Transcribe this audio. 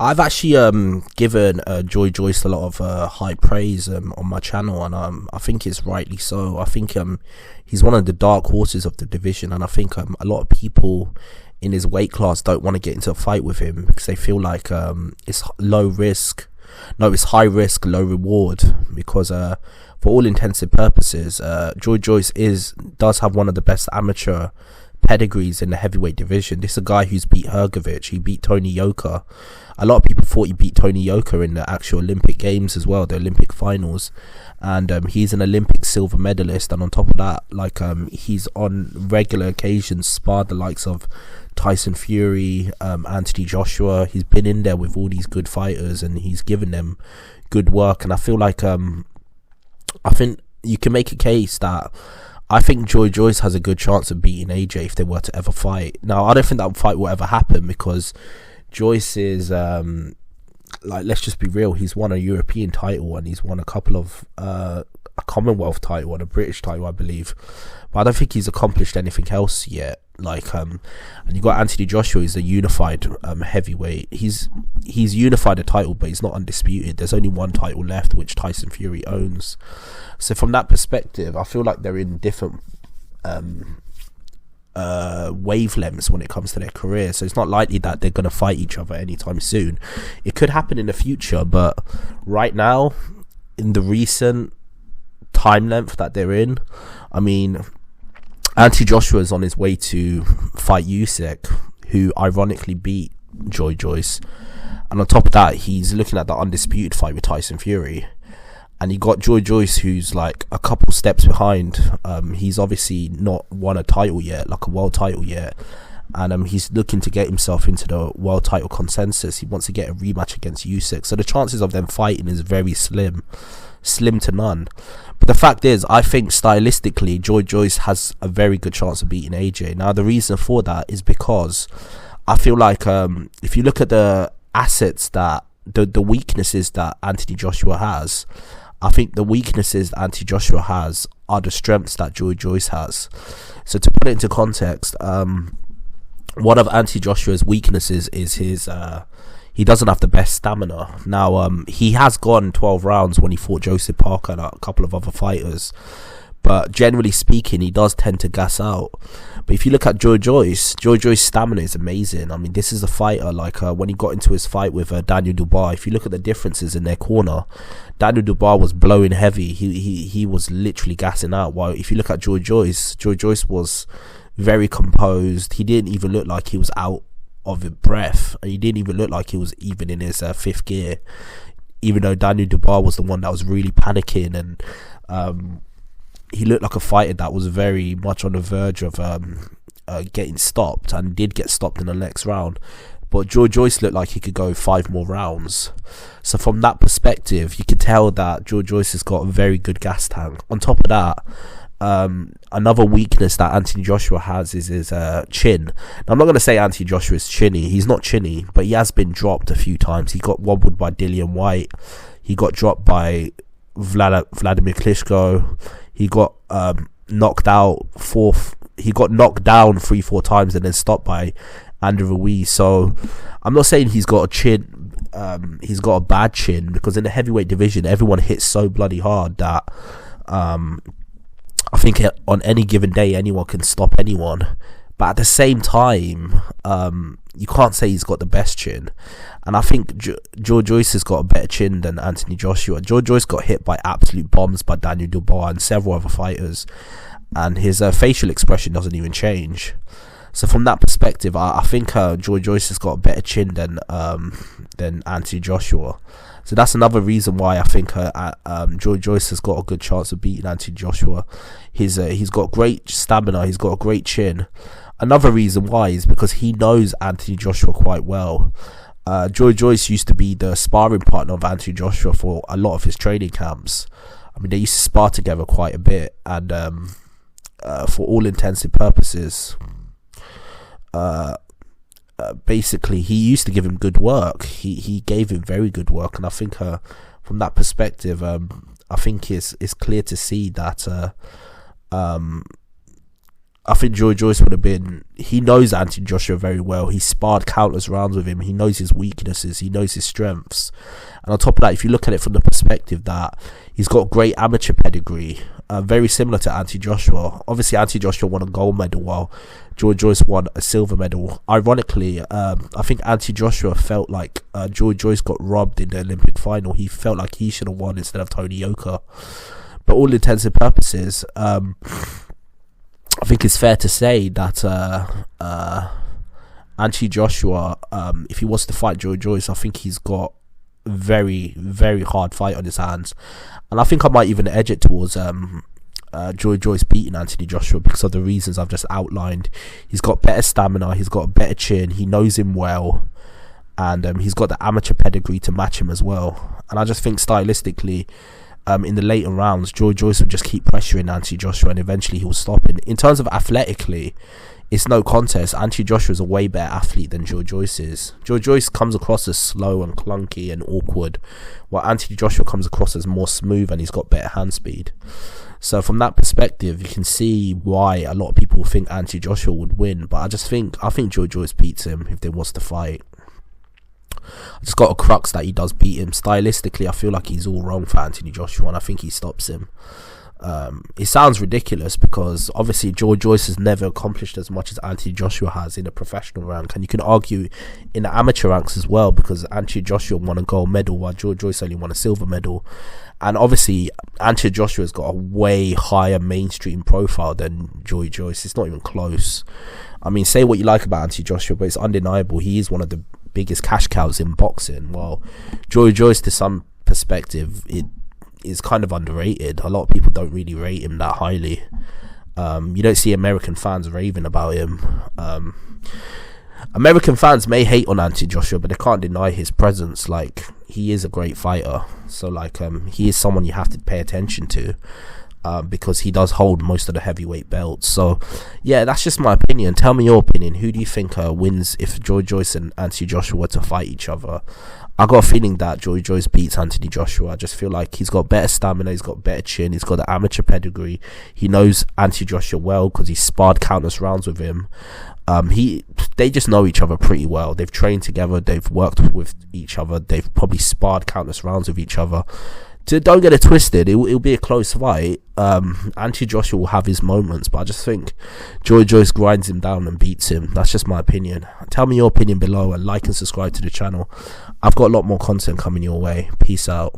I've actually given Joyce a lot of high praise on my channel, and I think it's rightly so. I think he's one of the dark horses of the division, and I think a lot of people in his weight class don't want to get into a fight with him because they feel like it's low risk. No, it's high risk, low reward, because for all intents and purposes, Joyce does have one of the best amateur pedigrees in the heavyweight division. This is a guy who's beat Hergovich. He beat Tony Yoka. A lot of people thought he beat Tony Yoka in the actual Olympic Games as well, the Olympic finals, and he's an Olympic silver medalist. And on top of that, he's on regular occasions sparred the likes of Tyson Fury, Anthony Joshua. He's been in there with all these good fighters, and he's given them good work. And I feel like I think you can make a case that I think Joyce has a good chance of beating AJ if they were to ever fight. Now, I don't think that fight will ever happen because Joyce is, let's just be real, he's won a European title and he's won a couple of, a Commonwealth title and a British title, I believe. But I don't think he's accomplished anything else yet. And you got Anthony Joshua, who's a unified heavyweight. He's unified a title, but he's not undisputed. There's only one title left, which Tyson Fury owns. So from that perspective, I feel like they're in different wavelengths when it comes to their career. So it's not likely that they're going to fight each other anytime soon. It could happen in the future, but right now, in the recent time length that they're in, I mean, Anthony Joshua is on his way to fight Usyk, who ironically beat Joyce, and on top of that, he's looking at the undisputed fight with Tyson Fury. And you got Joyce, who's like a couple steps behind. He's obviously not won a title yet, like a world title yet, and he's looking to get himself into the world title consensus. He wants to get a rematch against Usyk, so the chances of them fighting is very slim to none. But the fact is, I think stylistically, Joyce has a very good chance of beating AJ. Now, the reason for that is because I feel like if you look at the assets that the weaknesses that Anthony Joshua has, I think the weaknesses that Anthony Joshua has are the strengths that Joyce has. So to put it into context, one of Anthony Joshua's weaknesses is his he doesn't have the best stamina. Now, he has gone 12 rounds when he fought Joseph Parker and a couple of other fighters, but generally speaking, he does tend to gas out. But if you look at Joyce's stamina is amazing. I mean, this is a fighter when he got into his fight with Daniel Dubois. If you look at the differences in their corner, Daniel Dubois was blowing heavy. He was literally gassing out. While if you look at Joyce was very composed. He didn't even look like he was out of breath, and he didn't even look like he was even in his fifth gear, even though Daniel Dubois was the one that was really panicking, and he looked like a fighter that was very much on the verge of getting stopped, and did get stopped in the next round. But Joyce looked like he could go 5 more rounds. So from that perspective, you could tell that Joyce has got a very good gas tank. On top of that, another weakness that Anthony Joshua has is his chin. Now, I'm not going to say Anthony Joshua is chinny. He's not chinny, but he has been dropped a few times. He got wobbled by Dillian White. He got dropped by Vladimir Klitschko. He got knocked out He got knocked down 3-4 times and then stopped by Andrew Ruiz. So I'm not saying he's got a chin. He's got a bad chin, because in the heavyweight division, everyone hits so bloody hard that I think on any given day, anyone can stop anyone. But at the same time, you can't say he's got the best chin. And I think Joyce has got a better chin than Anthony Joshua. Joyce got hit by absolute bombs by Daniel Dubois and several other fighters, and his facial expression doesn't even change. So from that perspective, I think Joyce has got a better chin than Anthony Joshua. So that's another reason why I think Joyce has got a good chance of beating Anthony Joshua. He's got great stamina. He's got a great chin. Another reason why is because he knows Anthony Joshua quite well. Joyce used to be the sparring partner of Anthony Joshua for a lot of his training camps. I mean, they used to spar together quite a bit, and for all intents and purposes, basically he used to give him good work. He gave him very good work, and I think from that perspective, I think it's clear to see that I think Joy Joyce would have been. He knows Anthony Joshua very well. He sparred countless rounds with him. He knows his weaknesses. He knows his strengths. And on top of that, if you look at it from the perspective that he's got great amateur pedigree, very similar to Anthony Joshua. Obviously, Anthony Joshua won a gold medal while Joy Joyce won a silver medal. Ironically, I think Anthony Joshua felt like Joy Joyce got robbed in the Olympic final. He felt like he should have won instead of Tony Yoka. But all intents and purposes, I think it's fair to say that Anthony Joshua, if he was to fight Joy Joyce, I think he's got a very, very hard fight on his hands. And I think I might even edge it towards Joy Joyce beating Anthony Joshua because of the reasons I've just outlined. He's got better stamina, he's got a better chin, he knows him well, and he's got the amateur pedigree to match him as well. And I just think stylistically, in the later rounds, Joy Joyce will just keep pressuring Anthony Joshua and eventually he'll stop him. In terms of athletically, it's no contest. Anthony Joshua is a way better athlete than Joy Joyce is. Joy Joyce comes across as slow and clunky and awkward, while Anthony Joshua comes across as more smooth and he's got better hand speed. So from that perspective, you can see why a lot of people think Anthony Joshua would win. But I think Joy Joyce beats him if they was to fight. I just got a crux that he does beat him. Stylistically, I feel like he's all wrong for Anthony Joshua, and I think he stops him. It sounds ridiculous because obviously Joy Joyce has never accomplished as much as Anthony Joshua has in a professional rank, and you can argue in the amateur ranks as well because Anthony Joshua won a gold medal while Joy Joyce only won a silver medal. And obviously Anthony Joshua's got a way higher mainstream profile than Joy Joyce. It's not even close. I mean, say what you like about Anthony Joshua, but it's undeniable he is one of the biggest cash cows in boxing. While Joy Joyce, to some perspective, it is kind of underrated. A lot of people don't really rate him that highly. You don't see American fans raving about him. American fans may hate on Anthony Joshua, but they can't deny his presence. Like, he is a great fighter. So like, he is someone you have to pay attention to. Because he does hold most of the heavyweight belts. So yeah, that's just my opinion. Tell me your opinion. Who do you think wins if Joy Joyce and Anthony Joshua were to fight each other? I got a feeling that Joy Joyce beats Anthony Joshua. I just feel like he's got better stamina, he's got better chin, he's got the amateur pedigree. He knows Anthony Joshua well because he sparred countless rounds with him. They just know each other pretty well. They've trained together, they've worked with each other, they've probably sparred countless rounds with each other. So don't get it twisted, it'll be a close fight. Anthony Joshua will have his moments, but I just think Joy Joyce grinds him down and beats him. That's just my opinion. Tell me your opinion below and like and subscribe to the channel. I've got a lot more content coming your way. Peace out.